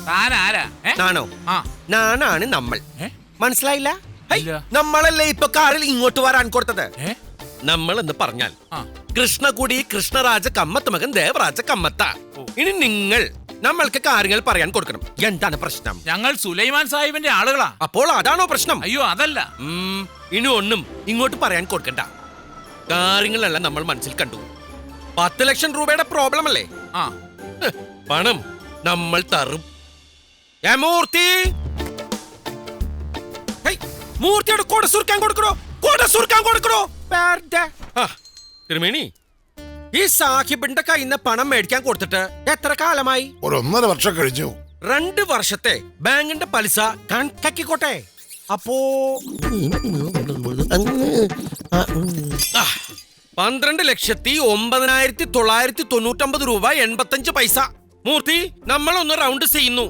താനാരാ? നാണോ? നാണാണ് നമ്മൾ. മനസ്സിലായില്ല? ഇല്ല. നമ്മളല്ലേ ഇപ്പൊ കാറിൽ ഇങ്ങോട്ട് വരാൻ കൊടുത്തത്. ഏ? നമ്മൾ എന്ന് പറഞ്ഞാൽ കൃഷ്ണകുടി കൃഷ്ണരാജ കമ്മത്ത് മകൻ ദേവരാജ കമ്മത്ത. ഇനി നിങ്ങൾ നമ്മൾക്ക് കാര്യങ്ങൾ പറയാൻ കൊടുക്കണം. എന്താണ് പ്രശ്നം? ഞങ്ങൾ സുലൈമാൻ സാഹിബിന്റെ ആളുകളാ. അപ്പോൾ അതാണോ പ്രശ്നം? അയ്യോ അതല്ല. ഇനി ഒന്നും ഇങ്ങോട്ട് പറയാൻ കൊടുക്കണ്ട. കാര്യങ്ങളെല്ലാം നമ്മൾ മനസ്സിൽ കണ്ടു. 10 ലക്ഷം രൂപയുടെ പ്രോബ്ലം അല്ലേ? പണം നമ്മൾ തരും. മൂർത്തി, മൂർത്തിയുടെ കോട സുർക്കാൻ കൊടുക്കണോ? കോട സുർക്കാൻ കൊടുക്കണോ? തിരുമേനി, ഈ സാഹിബിന്റെ കയ്യിൽ നിന്ന് പണം മേടിക്കാൻ കൊടുത്തിട്ട് എത്ര കാലമായി? 1.5 വർഷം കഴിഞ്ഞു. 2 വർഷത്തെ ബാങ്കിന്റെ പലിശ കണക്കാക്കിക്കോട്ടെ. അപ്പോ 12,09,999 രൂപ 85 പൈസ. മൂർത്തി, നമ്മളൊന്ന് റൗണ്ട് ചെയ്യുന്നു.